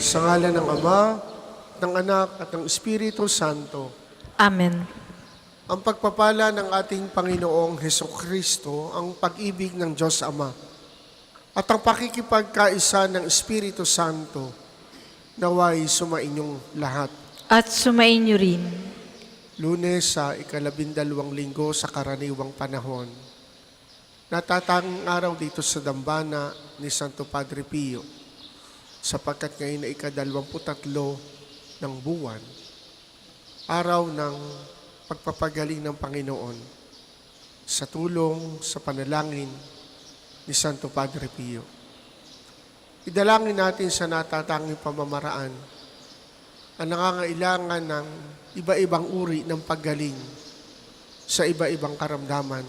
Sa ngalan ng Ama, ng Anak at ng Espiritu Santo. Amen. Ang pagpapala ng ating Panginoong Hesukristo, ang pag-ibig ng Diyos Ama, at ang pakikipagkaisa ng Espiritu Santo, naway sumainyong lahat. At sumainyo rin. Lunes sa ika-12 linggo sa karaniwang panahon. Natatanging araw dito sa dambana ni Santo Padre Pio, sapagkat ngayon ay ika-23 ng buwan, araw ng pagpapagaling ng Panginoon sa tulong sa panalangin ni Santo Padre Pio. Idalangin natin sa natatanging pamamaraan ang nangangailangan ng iba-ibang uri ng paggaling sa iba-ibang karamdaman.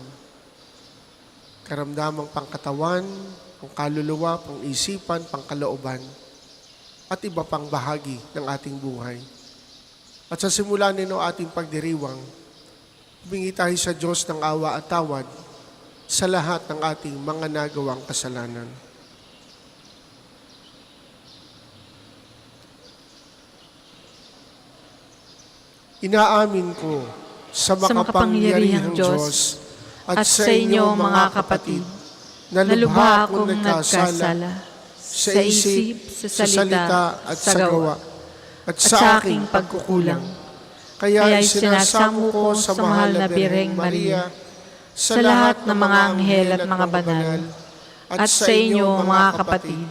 Karamdamang pangkatawan, pangkaluluwa, pang-isipan, pangkalooban, at iba pang bahagi ng ating buhay. At sa simula nino ating pagdiriwang, humingi tayo sa Diyos ng awa at tawad sa lahat ng ating mga nagawang kasalanan. Inaamin ko sa makapangyarihang Diyos at sa inyo mga kapatid, na lubha akong nagkasala sa isip, sa salita at sa gawa, at sa aking pagkukulang. Kaya sinasamo ko sa mahal na Birheng Maria, sa lahat ng mga anghel at mga banal, at sa inyo mga kapatid,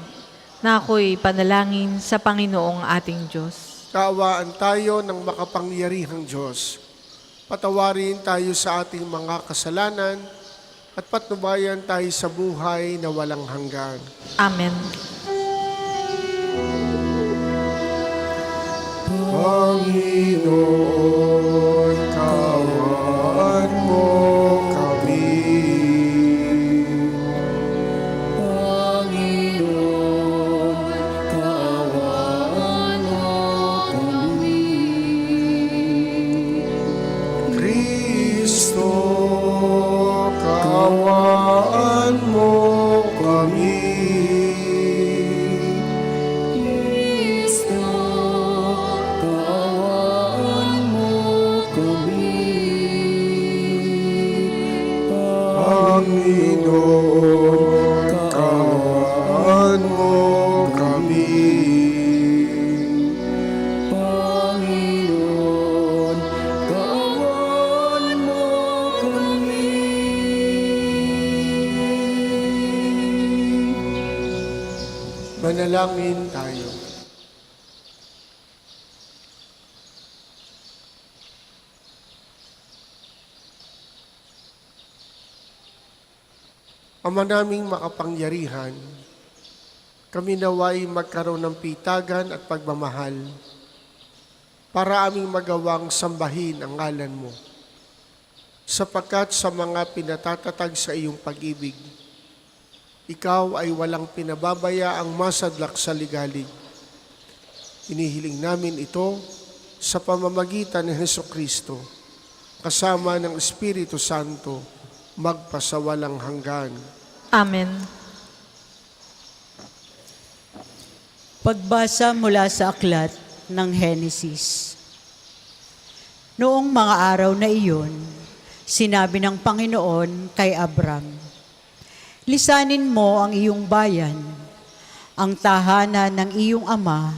na ako'y panalangin sa Panginoong ating Diyos. Kaawaan tayo ng makapangyarihang Diyos. Patawarin tayo sa ating mga kasalanan at patnubayan tayo sa buhay na walang hanggan. Amen. Panginoon, kaawaan mo kami. Panginoon, kaawaan mo kami. Kristo, kaawaan mo kami. Kristo, kaawaan mo kami. Panginoon, kaawaan mo kami. Panginoon, kaawaan mo kami. Manalangin tayo. Ama naming makapangyarihan, kami naway magkaroon ng pitagan at pagmamahal para aming magawang sambahin ang ngalan mo. Sapagkat sa mga pinatatatag sa iyong pag-ibig, ikaw ay walang pinababaya ang masadlak sa ligalig. Inihiling namin ito sa pamamagitan ni Hesukristo, kasama ng Espiritu Santo, magpasawalang hanggan. Amen. Pagbasa mula sa aklat ng Henesis. Noong mga araw na iyon, sinabi ng Panginoon kay Abram, "Lisanin mo ang iyong bayan, ang tahanan ng iyong ama,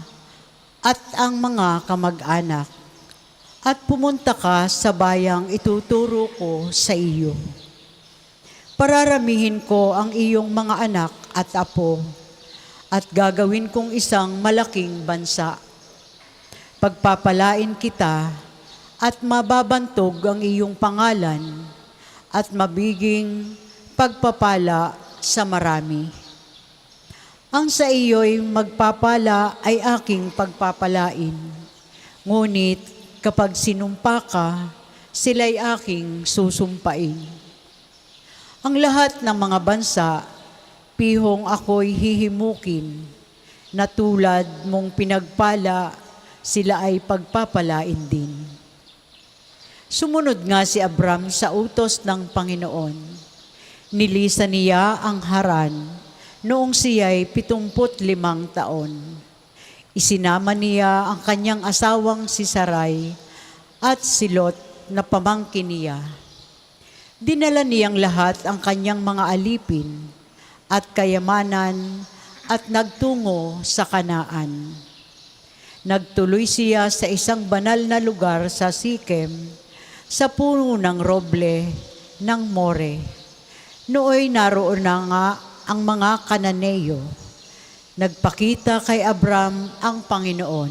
at ang mga kamag-anak, at pumunta ka sa bayang ituturo ko sa iyo. Pararamihin ko ang iyong mga anak at apo, at gagawin kong isang malaking bansa. Pagpapalain kita, at mababantog ang iyong pangalan, at mabiging pagpapala sa marami. Ang sa iyo'y magpapala ay aking pagpapalain, ngunit kapag sinumpa ka, sila'y aking susumpain. Ang lahat ng mga bansa, pihong ako'y hihimukin, na tulad mong pinagpala, sila ay pagpapalain din." Sumunod nga si Abram sa utos ng Panginoon. Nilisan niya ang Haran noong siya'y 75 taon. Isinama niya ang kanyang asawang si Sarai at si Lot na pamangkin niya. Dinala niyang lahat ang kanyang mga alipin at kayamanan at nagtungo sa Kanaan. Nagtuloy siya sa isang banal na lugar sa Sikem, sa puno ng roble ng More. Nooy naroon na nga ang mga Kananeo. Nagpakita kay Abram ang Panginoon.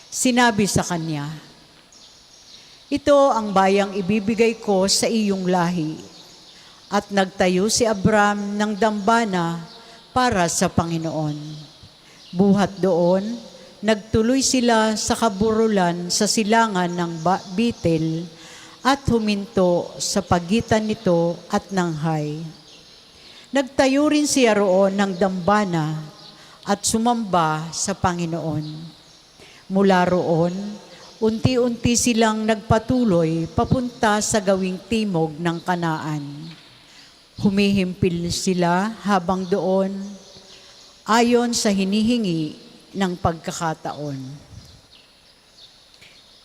Sinabi sa kanya, "Ito ang bayang ibibigay ko sa iyong lahi." At nagtayo si Abram ng dambana para sa Panginoon. Buhat doon, nagtuloy sila sa kaburulan sa silangan ng Bitel at huminto sa pagitan nito at ng Hay. Nagtayo rin siya roon ng dambana at sumamba sa Panginoon. Mula roon, unti-unti silang nagpatuloy papunta sa gawing timog ng Kanaan. Humihimpil sila habang doon, ayon sa hinihingi ng pagkakataon.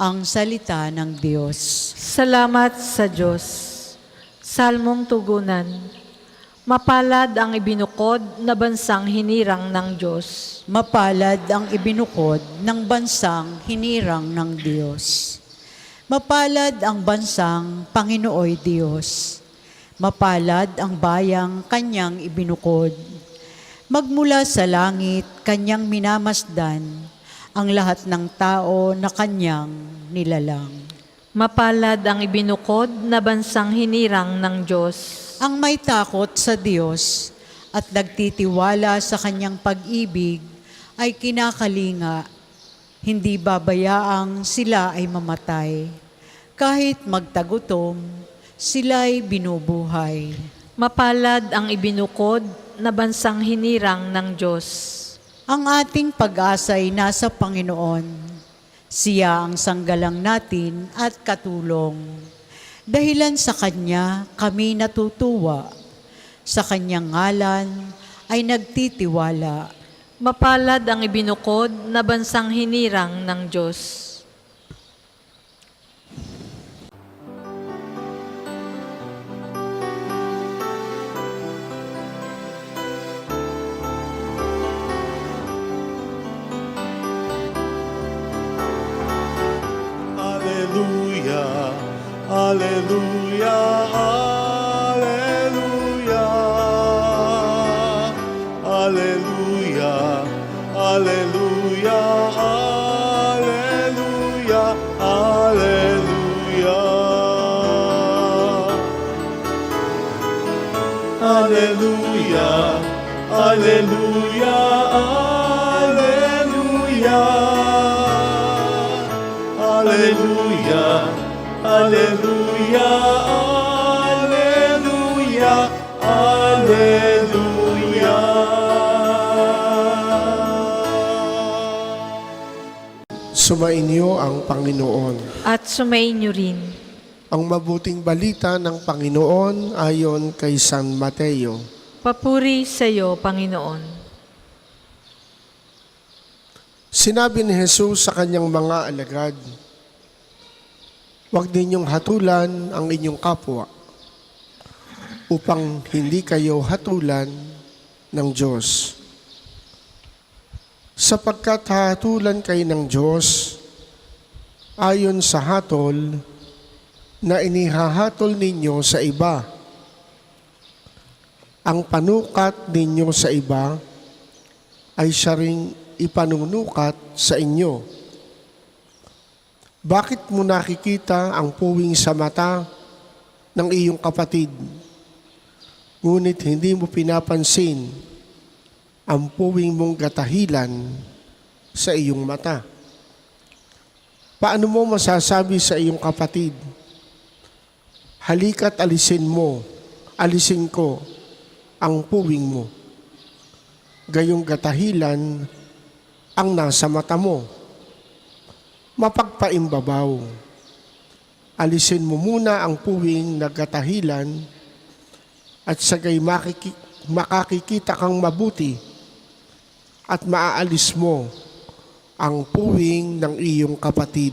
Ang salita ng Diyos. Salamat sa Diyos. Salmong tugunan. Mapalad ang ibinukod na bansang hinirang ng Diyos. Mapalad ang ibinukod ng bansang hinirang ng Diyos. Mapalad ang bansang Panginooy Diyos. Mapalad ang bayang kanyang ibinukod. Magmula sa langit, kanyang minamasdan ang lahat ng tao na kanyang nilalang. Mapalad ang ibinukod na bansang hinirang ng Diyos. Ang may takot sa Diyos at nagtitiwala sa kanyang pag-ibig ay kinakalinga, hindi babayaang sila ay mamatay. Kahit magtagutom, sila'y binubuhay. Mapalad ang ibinukod na bansang hinirang ng Diyos. Ang ating pag-asa ay nasa Panginoon. Siya ang sanggalang natin at katulong. Dahilan sa Kanya, kami natutuwa. Sa Kanyang ngalan ay nagtitiwala. Mapalad ang ibinukod na bansang hinirang ng Diyos. Hallelujah, hallelujah, hallelujah, hallelujah, hallelujah, hallelujah, hallelujah. Hallelujah, hallelujah, hallelujah. Hallelujah, hallelujah, hallelujah, hallelujah. Sumainyo ang Panginoon. At sumainyo rin. Ang mabuting balita ng Panginoon ayon kay San Mateo. Papuri sa iyo, Panginoon. Sinabi ni Jesus sa kanyang mga alagad, "Huwag ninyong hatulan ang inyong kapwa, upang hindi kayo hatulan ng Diyos. Sapagkat hatulan kayo ng Diyos, ayon sa hatol na inihahatol ninyo sa iba. Ang panukat ninyo sa iba ay siya ring ipanunukat sa inyo. Bakit mo nakikita ang puwing sa mata ng iyong kapatid, ngunit hindi mo pinapansin ang puwing mong gatahilan sa iyong mata? Paano mo masasabi sa iyong kapatid, halika't alisin ko ang puwing mo, gayong gatahilan ang nasa mata mo? Mapagpaimbabaw. Alisin mo muna ang puwing na gatahilan at sagay makakikita kang mabuti at maaalis mo ang puwing ng iyong kapatid.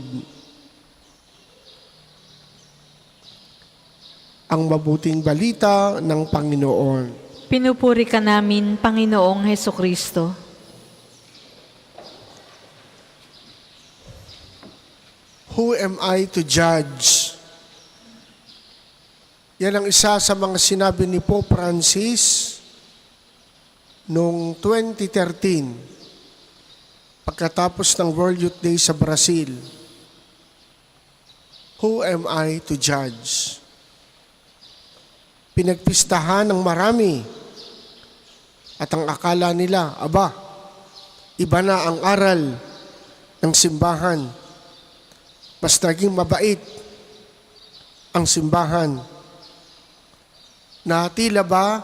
Ang mabuting balita ng Panginoon. Pinupuri ka namin, Panginoong Hesukristo. Who am I to judge? Yan ang isa sa mga sinabi ni Pope Francis noong 2013, pagkatapos ng World Youth Day sa Brazil. Who am I to judge? Pinagpistahan ng marami at ang akala nila, aba, iba na ang aral ng simbahan. Mas naging mabait ang simbahan. Na tila ba,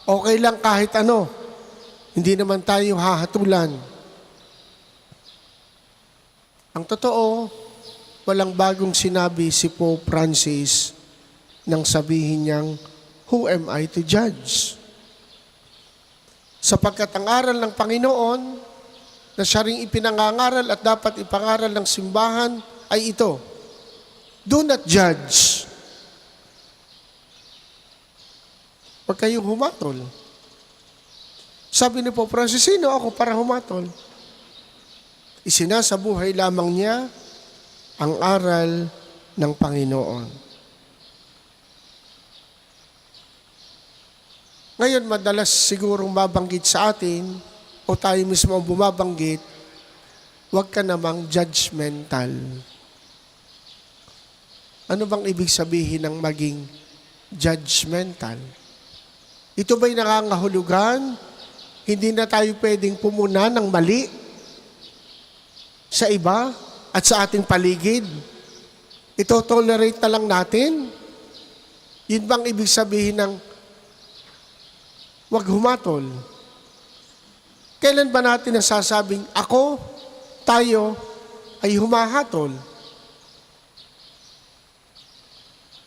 okay lang kahit ano. Hindi naman tayo hahatulan. Ang totoo, walang bagong sinabi si Pope Francis nang sabihin niyang, who am I to judge? Sapagkat ang aral ng Panginoon na siya ring ipinangangaral at dapat ipangaral ng simbahan ay ito, do not judge. Huwag kayong humatol. Sabi ni Pope Francis, sino ako para humatol? Isinasabuhay lamang niya ang aral ng Panginoon. Ngayon, madalas sigurong mabanggit sa atin, o tayo mismo ang bumabanggit, huwag ka namang judgmental. Ano bang ibig sabihin ng maging judgmental? Ito ba'y nangangahulugan? Hindi na tayo pwedeng pumuna ng mali sa iba at sa ating paligid? Ito tolerate na lang natin? Yun bang ibig sabihin ng wag humatol? Kailan ba natin nasasabing ako, tayo, ay humahatol?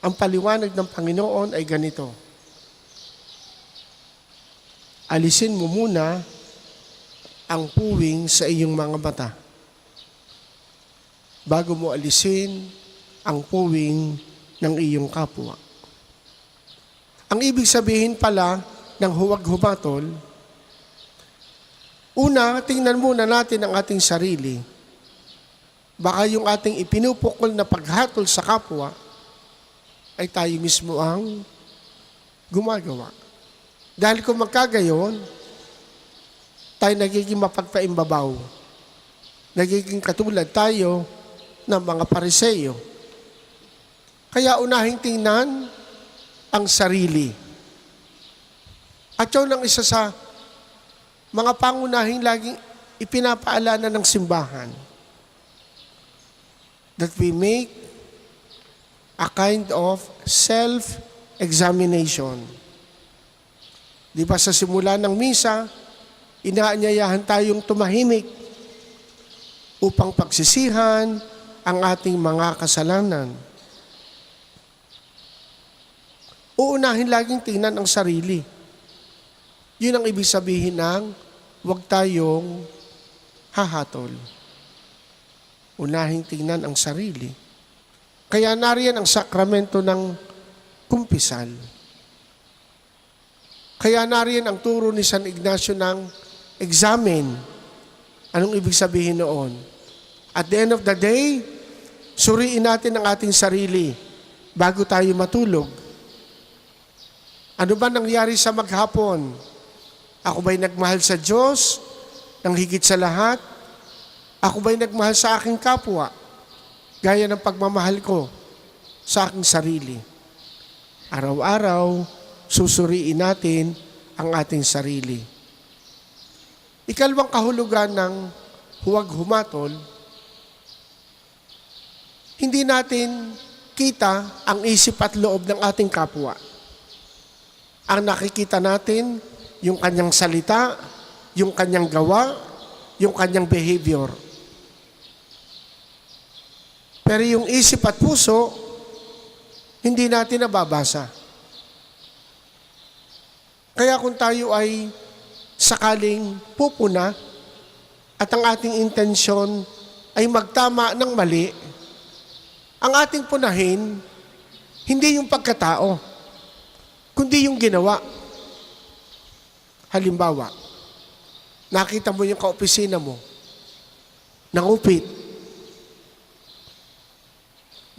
Ang paliwanag ng Panginoon ay ganito. Alisin mo muna ang puwing sa iyong mga mata bago mo alisin ang puwing ng iyong kapwa. Ang ibig sabihin pala ng huwag humatol, una, tingnan muna natin ang ating sarili. Baka yung ating ipinupukol na paghatol sa kapwa ay tayo mismo ang gumagawa. Dahil kung magkagayon, tayo nagiging mapagpaimbabaw. Nagiging katulad tayo ng mga Pariseo. Kaya unahing tingnan ang sarili. At yun ang isa sa mga pangunahing laging ipinapaalala ng simbahan. That we make a kind of self-examination. Di ba sa simula ng misa, inaanyayahan tayong tumahimik upang pagsisihan ang ating mga kasalanan. Uunahin laging tingnan ang sarili. Yun ang ibig sabihin ng huwag tayong hahatol. Unahin tingnan ang sarili. Kaya nariyan ang sakramento ng kumpisal. Kaya nariyan ang turo ni San Ignacio ng examine. Anong ibig sabihin noon? At the end of the day, suriin natin ang ating sarili bago tayo matulog. Ano ba nangyari sa maghapon? Ako ba'y nagmahal sa Diyos ng higit sa lahat? Ako ba'y nagmahal sa aking kapwa? Gaya ng pagmamahal ko sa aking sarili. Araw-araw, susuriin natin ang ating sarili. Ikalawang kahulugan ng huwag humatol, hindi natin kita ang isip at loob ng ating kapwa. Ang nakikita natin, yung kanyang salita, yung kanyang gawa, yung kanyang behavior. Pero yung isip at puso, hindi natin nababasa. Kaya kung tayo ay sakaling pupuna at ang ating intensyon ay magtama ng mali, ang ating punahin, hindi yung pagkatao, kundi yung ginawa. Halimbawa, nakita mo yung kaopisina mo, nangupit.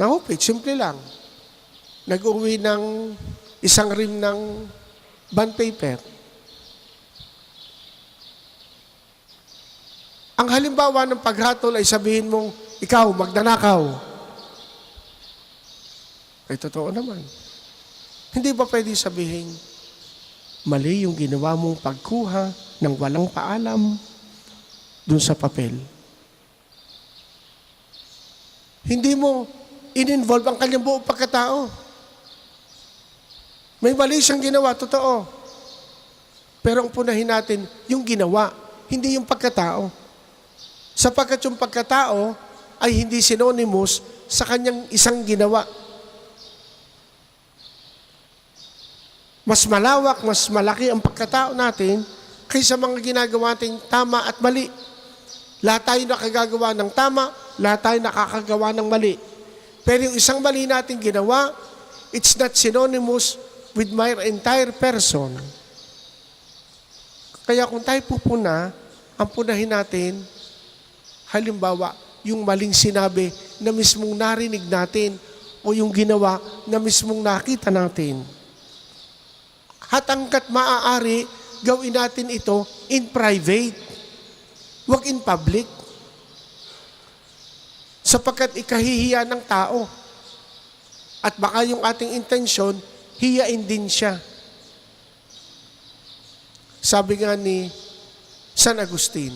Nangupit, simple lang. Nag-uwi ng isang rim ng bond paper. Ang halimbawa ng paghatol ay sabihin mong, ikaw, magnanakaw. Ay, totoo naman. Hindi ba pwede sabihin, mali yung ginawa mong pagkuha ng walang paalam dun sa papel? Hindi mo in-involve ang kanyang buong pagkatao. May mali siyang ginawa, totoo. Pero ang punahin natin, yung ginawa, hindi yung pagkatao. Sapagkat yung pagkatao ay hindi synonymous sa kanyang isang ginawa. Mas malawak, mas malaki ang pagkatao natin kaysa mga ginagawa nating tama at mali. Lahat tayo nakagagawa ng tama, lahat tayo nakakagawa ng mali. Pero yung isang mali nating ginawa, it's not synonymous with my entire person. Kaya kung tayo pupuna, ang punahin natin, halimbawa, yung maling sinabi na mismong narinig natin o yung ginawa na mismong nakita natin. At hanggat maaari, gawin natin ito in private. Huwag in public. Sapagkat ikahihiya ng tao. At baka yung ating intensyon, hiyain din siya. Sabi nga ni San Agustin,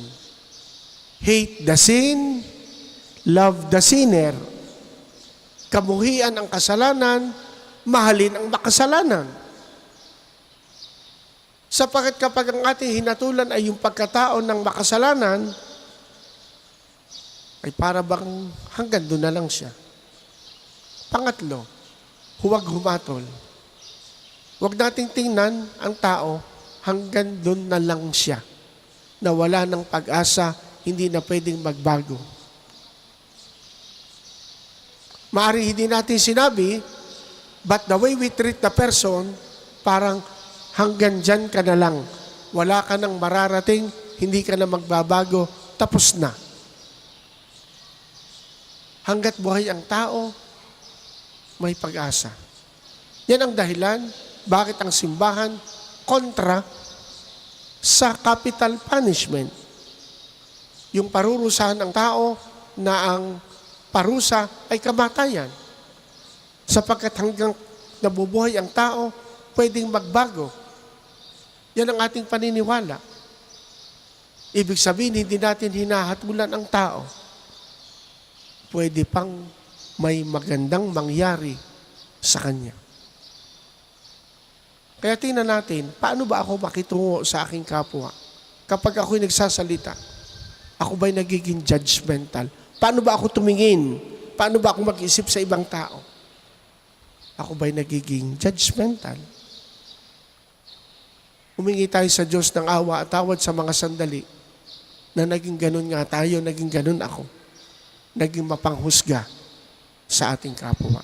hate the sin, love the sinner. Kamuhian ang kasalanan, mahalin ang makasalanan. Sapagkat kapag ang ating hinatulan ay yung pagkatao ng makasalanan, ay para bang hanggang doon na lang siya. Pangatlo, huwag humatol. Huwag nating tingnan ang tao hanggang doon na lang siya. Na wala ng pag-asa, hindi na pwedeng magbago. Maari hindi natin sinabi, but the way we treat the person, parang hanggang dyan ka na lang. Wala ka nang mararating, hindi ka na magbabago, tapos na. Hanggat buhay ang tao, may pag-asa. Yan ang dahilan, bakit ang simbahan kontra sa capital punishment. Yung parurusahan ng tao na ang parusa ay kamatayan. Sapagkat hanggang nabubuhay ang tao, pwedeng magbago. Yan ang ating paniniwala. Ibig sabihin, hindi natin hinahatulan ang tao. Pwede pang may magandang mangyari sa kanya. Kaya tingnan natin, paano ba ako makitungo sa aking kapwa? Kapag ako'y nagsasalita, ako ba'y nagiging judgmental? Paano ba ako tumingin? Paano ba ako mag-isip sa ibang tao? Ako ba'y nagiging judgmental? Humingi tayo sa Diyos ng awa at tawad sa mga sandali na naging ganun nga tayo, naging ganun ako. Naging mapanghusga sa ating kapwa.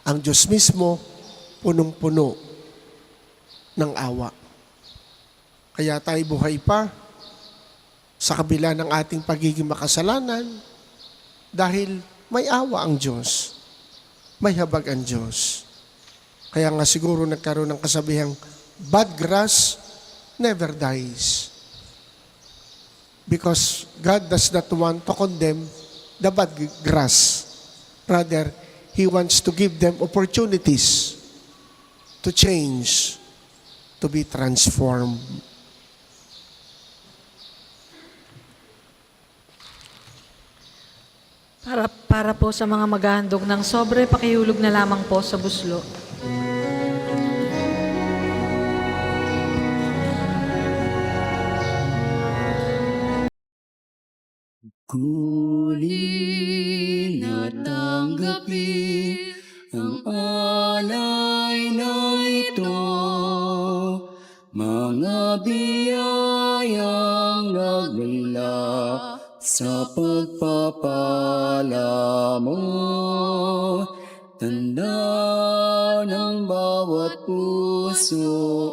Ang Diyos mismo, punong-puno ng awa. Kaya tayo buhay pa sa kabila ng ating pagiging makasalanan dahil may awa ang Diyos. May habag ang Diyos. Kaya nga siguro nagkaroon ng kasabihang, bad grass never dies. Because God does not want to condemn the bad grass. Rather, He wants to give them opportunities to change, to be transformed. Para po sa mga maghahandog ng sobre, pakihulog na lamang po sa buslo. Huli na tanggapin ang alay na ito, mga biyayang naglay nagla sa pagpapala mo. Tanda ng bawat puso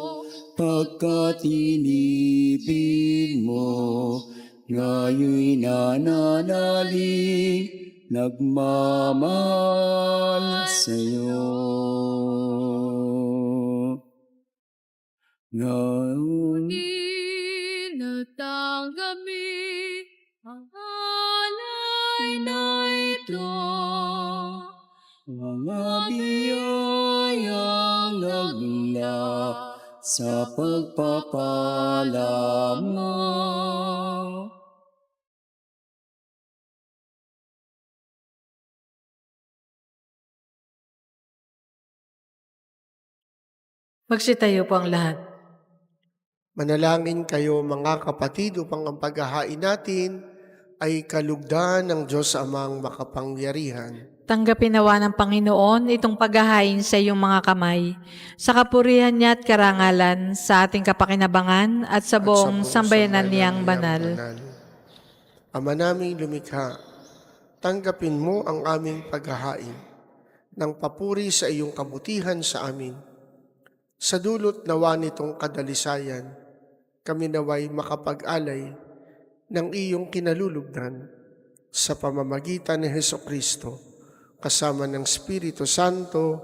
pagkat inibig mo. Ngayon'y nananalig, nagmamahal sa'yo. Ngayon Natanggami ang alay na ito. mga biyayang nagla sa pagpapala mo. Magsitayo po ang lahat. Manalangin kayo mga kapatid upang ang paghahain natin ay kalugdan ng Diyos Amang makapangyarihan. Tanggapin nawa ng Panginoon itong paghahain sa iyong mga kamay, sa kapurihan niya at karangalan, sa ating kapakinabangan at sa buong sambayanan niyang banal. Ama naming lumikha, tanggapin mo ang aming paghahain ng papuri sa iyong kabutihan sa amin. Sa dulot nawa nitong kadalisayan, kami naway makapag-alay ng iyong kinalulugdan sa pamamagitan ni Hesukristo, kasama ng Espiritu Santo,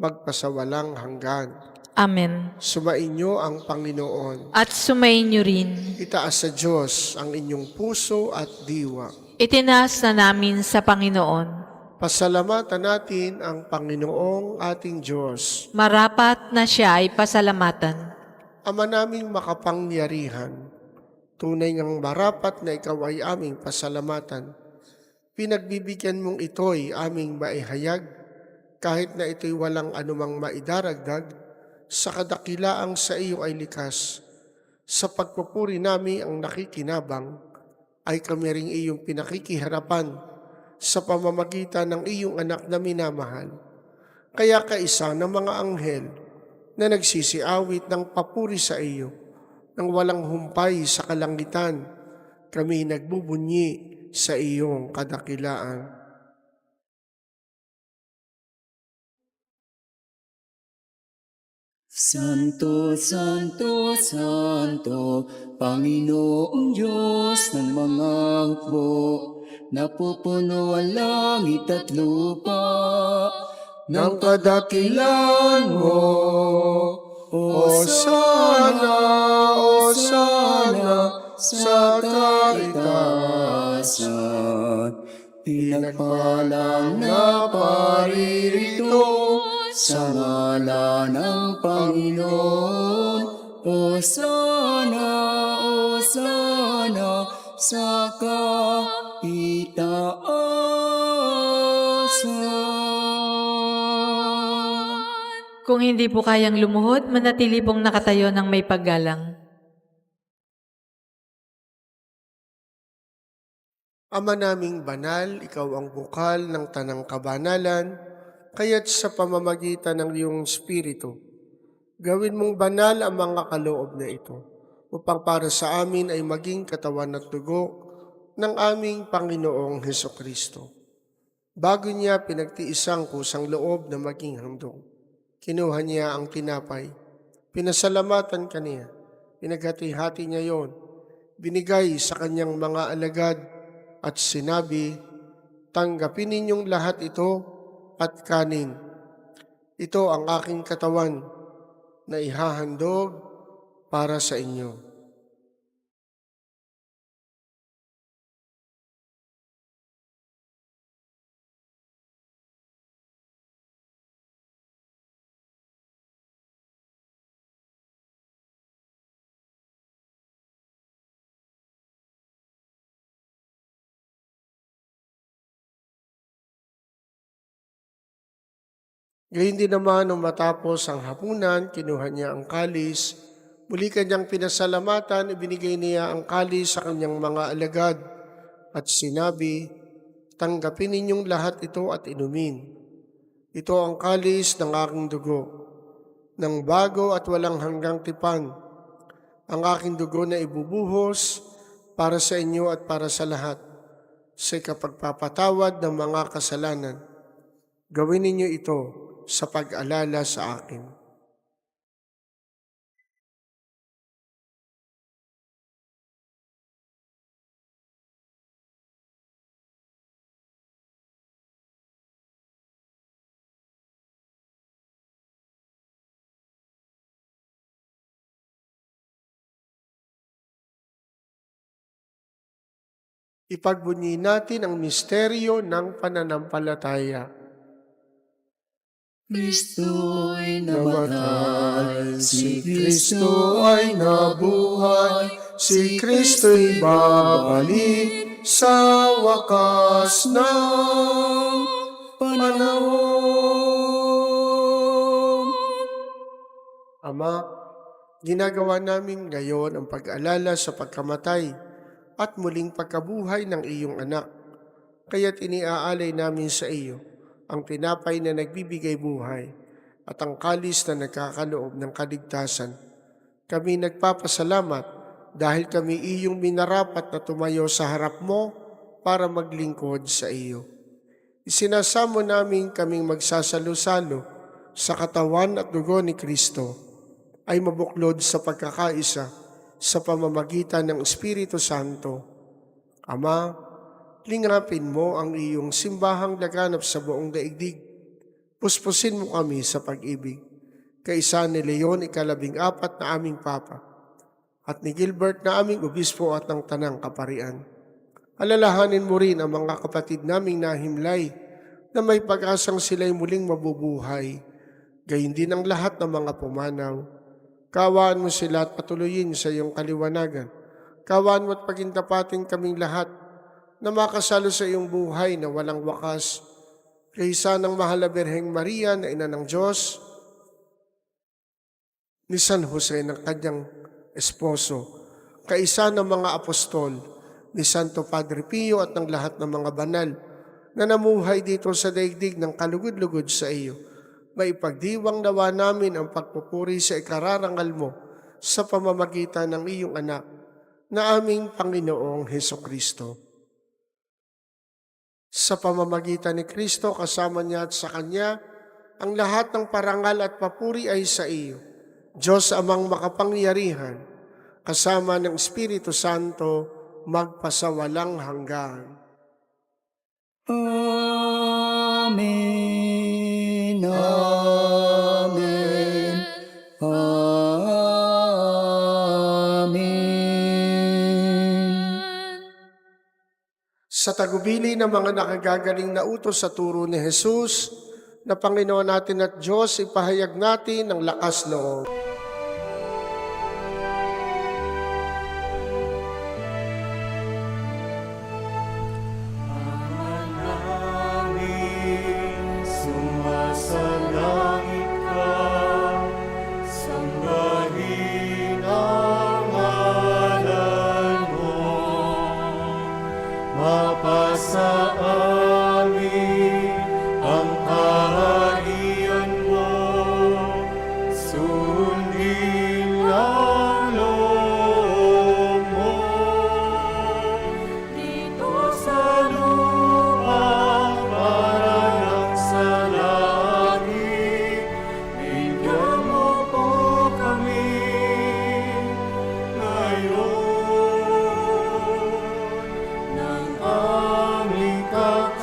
magpasawalang hanggan. Amen. Sumainyo ang Panginoon. At sumayin niyo rin. Itaas sa Diyos ang inyong puso at diwa. Itinaas na namin sa Panginoon. Pasalamatan natin ang Panginoong ating Diyos. Marapat na siya ay pasalamatan. Ama naming makapangyarihan, tunay ngang marapat na ikaw ay aming pasalamatan. Pinagbibigyan mong ito'y aming maihayag, kahit na ito'y walang anumang maidaragdag, sa kadakilaang sa iyo ay likas. Sa pagpupuri namin ang nakikinabang, ay kami ring iyong pinakikiharapan sa pamamagitan ng iyong anak na minamahal. Kaya kaisa ng mga anghel na nagsisiawit ng papuri sa iyo, nang walang humpay sa kalangitan, kami nagbubunyi sa iyong kadakilaan. Santo, Santo, Santo, Panginoong Diyos ng mga hukbo, napupuno ang langit at lupa Ng kadakilaan mo, Hosana, Hosana, sa kaitaasan. Pinagpalang na paririto sa ngalan ng Panginoon. Hosana, Hosana, sa kaitaasan. Kung hindi po kayang lumuhod, manatili pong nakatayo ng may paggalang. Ama naming banal, ikaw ang bukal ng tanang kabanalan, kaya't sa pamamagitan ng iyong Espiritu, gawin mong banal ang mga kaloob na ito, upang para sa amin ay maging katawan at dugo ng aming Panginoong Hesukristo. Bago niya pinagtiisang kusang loob na maging handog, kinuha niya ang tinapay, pinasalamatan kaniya, pinaghati-hati niya yon, binigay sa kanyang mga alagad, at sinabi, tanggapin ninyong lahat ito at kanin. Ito ang aking katawan na ihahandog para sa inyo. Gayun din naman nung matapos ang hapunan, kinuha niya ang kalis, muli kanyang pinasalamatan, ibinigay niya ang kalis sa kanyang mga alagad, at sinabi, tanggapin ninyong lahat ito at inumin. Ito ang kalis ng aking dugo, ng bago at walang hanggang tipan, ang aking dugo na ibubuhos para sa inyo at para sa lahat, sa kapagpapatawad ng mga kasalanan. Gawin ninyo ito sa pag-alala sa akin. Ipagbunyi natin ang misteryo ng pananampalataya. Kristo'y namatay, si Kristo ay nabuhay, si Kristo'y babalik sa wakas ng panahon. Ama, ginagawa namin ngayon ang pag-alala sa pagkamatay at muling pagkabuhay ng iyong anak. Kaya't iniaalay namin sa iyo ang tinapay na nagbibigay buhay at ang kalis na nagkakaloob ng kaligtasan. Kami nagpapasalamat dahil kami iyong minarapat na tumayo sa harap mo para maglingkod sa iyo. Isinasamo namin kaming magsasalo-salo sa katawan at dugo ni Kristo ay mabuklod sa pagkakaisa sa pamamagitan ng Espiritu Santo. Ama, lingapin mo ang iyong simbahang laganap sa buong daigdig. Puspusin mo kami sa pag-ibig. Kaisa ni Leon, 14 na aming Papa, at ni Gilbert na aming Obispo at ng Tanang Kaparian. Alalahanin mo rin ang mga kapatid naming nahimlay na may pag-asang sila'y muling mabubuhay. Gayon din ang lahat ng mga pumanaw. Kawaan mo sila at patuloyin sa iyong kaliwanagan. Kawaan mo at pagintapatin kaming lahat na makasalo sa iyong buhay na walang wakas. Kaisa ng mahal na Birheng Maria na ina ng Diyos, ni San Jose ng kanyang esposo, kaisa ng mga apostol, ni Santo Padre Pio at ng lahat ng mga banal na namuhay dito sa daigdig ng kalugod-lugod sa iyo. Maipagdiwang nawa namin ang pagpupuri sa ikararangal mo sa pamamagitan ng iyong anak na aming Panginoong Hesukristo. Sa pamamagitan ni Kristo, kasama niya at sa Kanya, ang lahat ng parangal at papuri ay sa iyo, Diyos amang makapangyarihan, kasama ng Espiritu Santo, magpasawalang hanggan. Amen. Amen. Amen. Sa tagubili ng mga nakagagaling na utos sa turo ni Jesus, na Panginoon natin at Diyos, ipahayag natin ang lakas loob. Sumasalangit ka, sambahin ang ngalan mo. Mapasa amin ang kaharian mo, sundin ang loob mo. Dito sa lupa para ng sa langit, bigyan mo po kami ngayon ng aming kakayahan.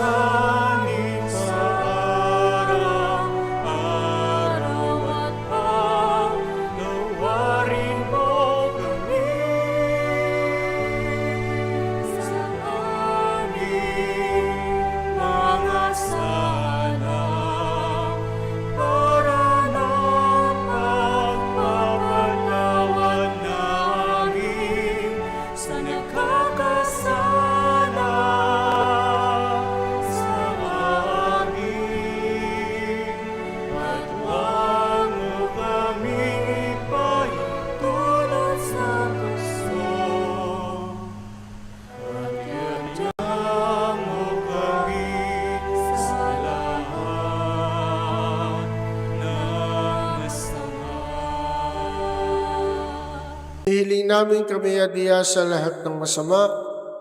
namin kami adiya sa lahat ng masama,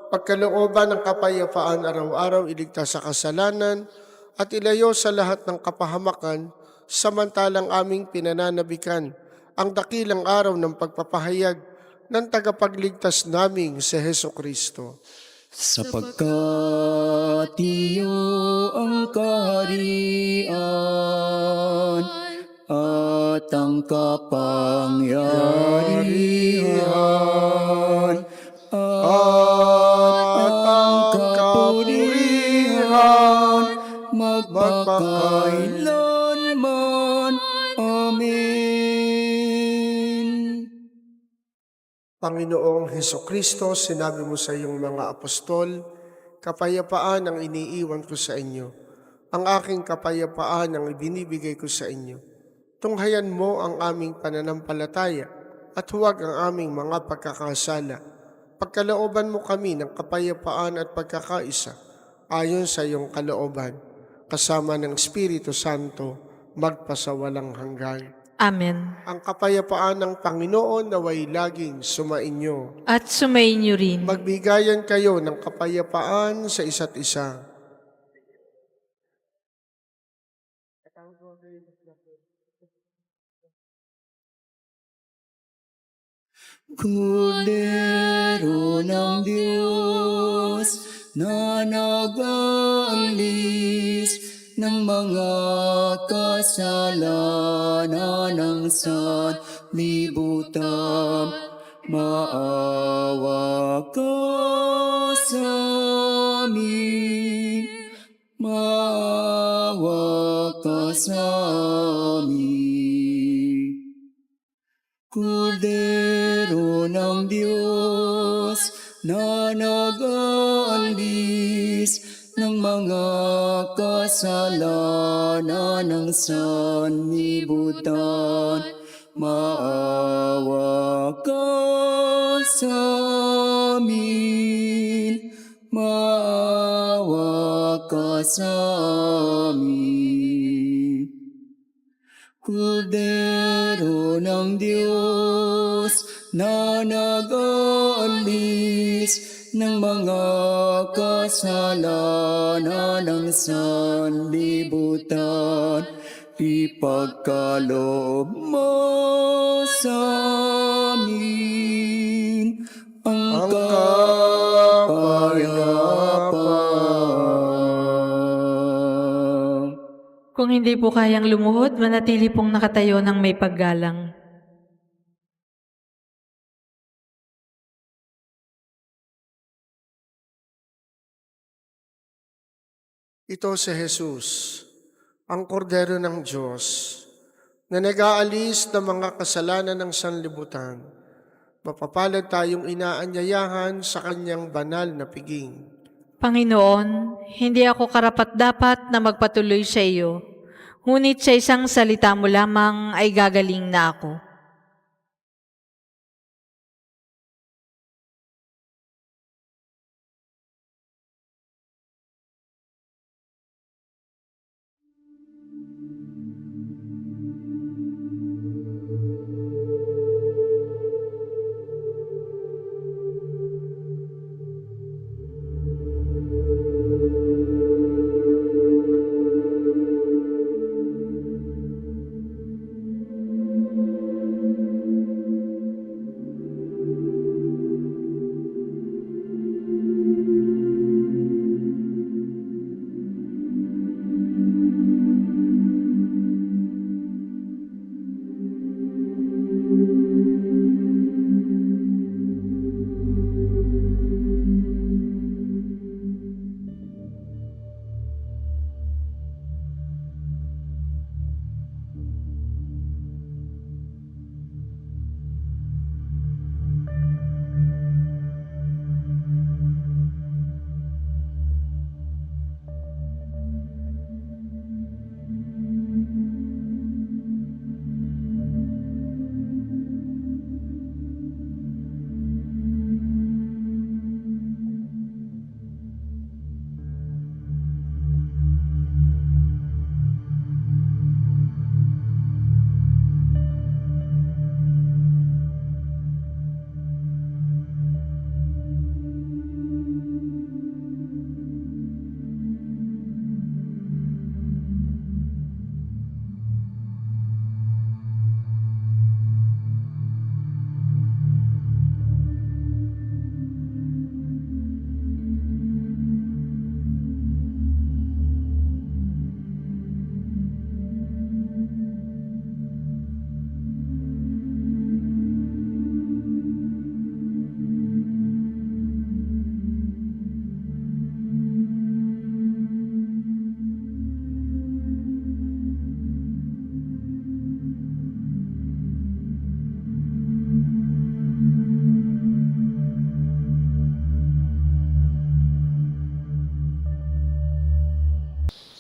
pagkalooban ng kapayapaan araw-araw iligtas sa kasalanan, at ilayo sa lahat ng kapahamakan, samantalang aming pinananabikan ang dakilang araw ng pagpapahayag ng tagapagligtas naming si Heso Kristo. Sapagkat iyo ang kaharian at ang kapangyarihan at ang kapurihan magpakailanman. Amen. Panginoong Heso Kristo, sinabi mo sa iyong mga apostol, kapayapaan ang iniiwan ko sa inyo. Ang aking kapayapaan ang ibinibigay ko sa inyo. Tunghayan mo ang aming pananampalataya at huwag ang aming mga pagkakasala. Pagkalooban mo kami ng kapayapaan at pagkakaisa ayon sa iyong kalooban, kasama ng Espiritu Santo, magpasawalang hanggan. Amen. Ang kapayapaan ng Panginoon naway laging sumainyo. At sumainyo rin. Magbigayan kayo ng kapayapaan sa isa't isa. Kordero ng Diyos na nag-aalis ng mga kasalanan ng sanlibutan, maawa ka sa amin, maawa ka sa amin. Kordero ng Diyos na nag-aalis ng mga kasalanan ng sanlibutan, maawa ka sa amin, maawa ka sa amin. Kordero ng Diyos na nag-aalis ng mga kasalanan ng sanlibutan, ipagkaloob mo sa amin ang kapayapaan. Kung hindi po kayang lumuhod, manatili pong nakatayo ng may paggalang. Ito si Jesus, ang kordero ng Diyos, na nag-aalis ng mga kasalanan ng sanlibutan. Mapapalad tayong inaanyayahan sa kanyang banal na piging. Panginoon, hindi ako karapat-dapat na magpatuloy sa iyo, ngunit sa isang salita mo lamang ay gagaling na ako.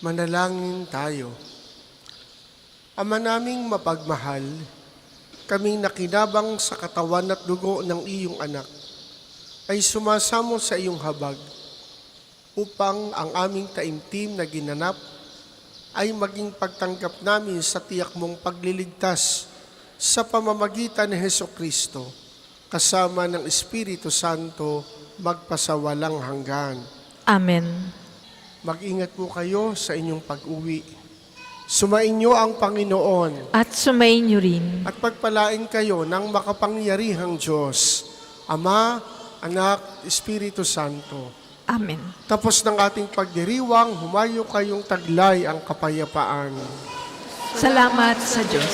Manalangin tayo. Ama naming mapagmahal, kaming nakinabang sa katawan at dugo ng iyong anak, ay sumasamo sa iyong habag upang ang aming taimtim na ginanap ay maging pagtanggap namin sa tiyak mong pagliligtas sa pamamagitan ni Hesukristo, kasama ng Espiritu Santo, magpasawalang hanggan. Amen. Mag-ingat po kayo sa inyong pag-uwi. Sumainyo ang Panginoon At sumainyo rin. at pagpalain kayo ng makapangyarihang Diyos, Ama, Anak, Espiritu Santo. Amen. Tapos ng ating pagdiriwang, humayo kayong taglay ang kapayapaan. Salamat sa Diyos.